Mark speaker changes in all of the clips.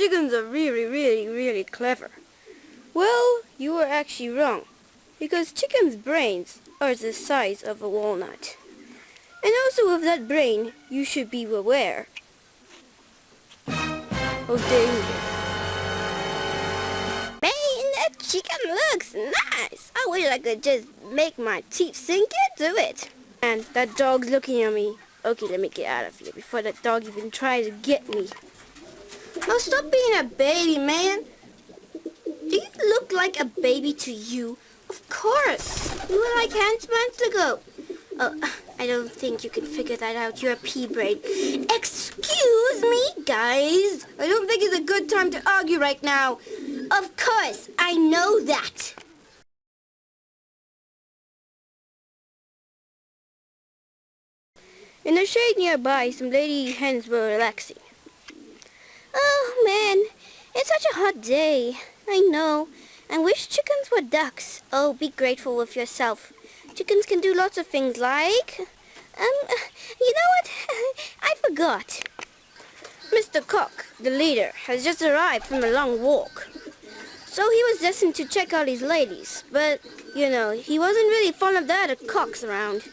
Speaker 1: chickens are really clever. Well, you were actually wrong, because chickens' brains are the size of a walnut. And also with that brain, you should be aware of danger. Man, that chicken looks nice. I wish I could just make my teeth sink into it. And that dog's looking at me. Okay, let me get out of here before that dog even tries to get me. Oh, stop being a baby, man. Do you look like a baby to you? Of course. You were like hands months ago. Oh, I don't think you can figure that out. You're a pea brain. Excuse me, guys. I don't think it's a good time to argue right now. Of course, I know that. In the shade nearby, some lady hens were relaxing. Oh man, it's such a hot day. I know. I wish chickens were ducks. Oh, be grateful with yourself. Chickens can do lots of things like... you know what? I forgot. Mr. Cock, the leader, has just arrived from a long walk. So he was destined to check out his ladies. But, you know, he wasn't really fond of the other cocks around.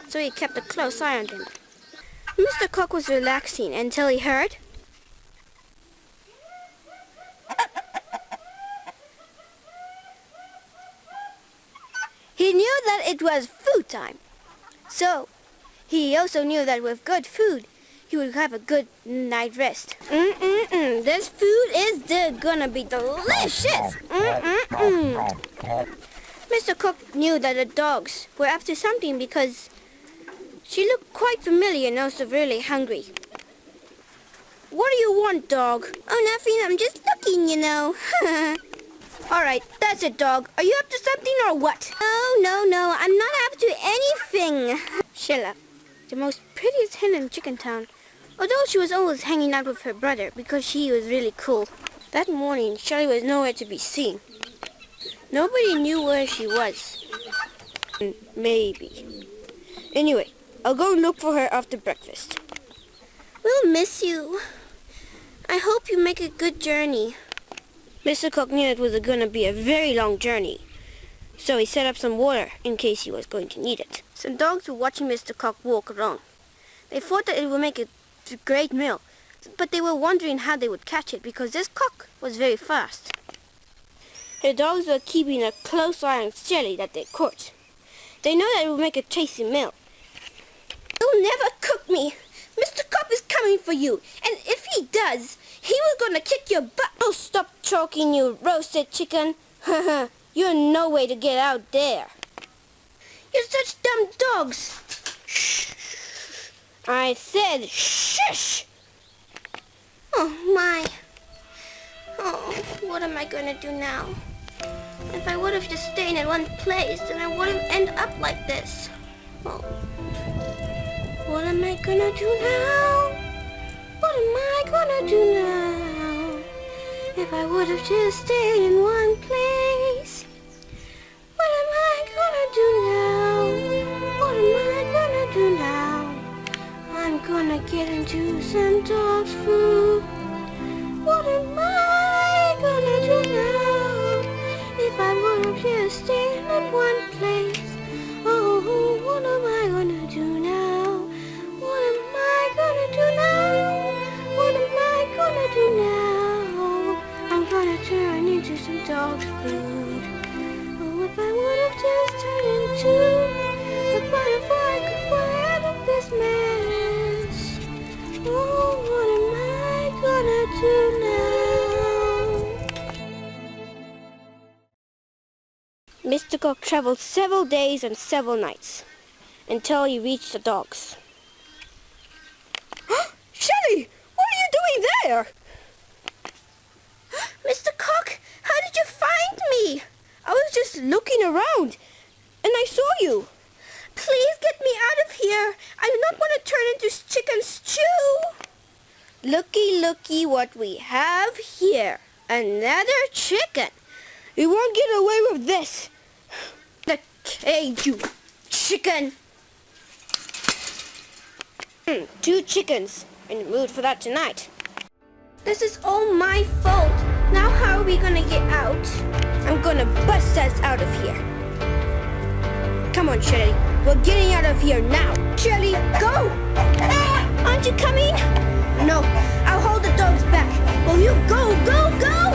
Speaker 1: So he kept a close eye on them. Mr. Cock was relaxing until he heard... He knew that it was food time. So, he also knew that with good food, he would have a good night rest. This food is gonna be delicious. Mr. Cook knew that the dogs were after something because she looked quite familiar and also really hungry. What do you want, dog? Oh, nothing. I'm just looking, you know. All right, that's it, dog. Are you up to something or what? Oh, no. I'm not up to anything. Sheila, the most prettiest hen in Chicken Town. Although she was always hanging out with her brother because she was really cool. That morning, Shelly was nowhere to be seen. Nobody knew where she was. Maybe. Anyway, I'll go look for her after breakfast. We'll miss you. I hope you make a good journey. Mr. Cook knew it was going to be a very long journey, so he set up some water in case he was going to need it. Some dogs were watching Mr. Cock walk around. They thought that it would make a great meal, but they were wondering how they would catch it because this cock was very fast. The dogs were keeping a close eye on Shelly that they caught. They know that it would make a tasty meal. You'll never cook me! Mr. Cock is coming for you, and if he does, he was gonna kick your butt. Oh, stop choking, you roasted chicken. You're no way to get out there. You're such dumb dogs. Shh. I said shush. Oh, my. Oh, what am I gonna do now? If I would have just stayed in one place, then I wouldn't end up like this. Oh. What am I gonna do now? What am I gonna do now? If I would have just stayed in one place. What am I gonna do now? What am I gonna do now? I'm gonna get into some dog's food. What am I gonna do now? If I would have just stayed in one place. Oh, what am I gonna do now? What am I gonna do now? What am I gonna do now? I'm gonna turn into some dog's food. Oh, if I would have just turned into a butterfly, I could fly out of this mess. Oh, what am I gonna do now? Mr. Cock traveled several days and several nights until he reached the dogs. Shelly, what are you doing there? Mr. Cock, how did you find me? I was just looking around, and I saw you. Please get me out of here. I do not want to turn into chicken stew. Looky what we have here. Another chicken. You won't get away with this. The cage, you chicken. 2 chickens. In the mood for that tonight. This is all my fault. Now how are we gonna get out? I'm gonna bust us out of here. Come on, Shelly. We're getting out of here now. Shelly, go! Ah, aren't you coming? No, I'll hold the dogs back. Will you go, go, go?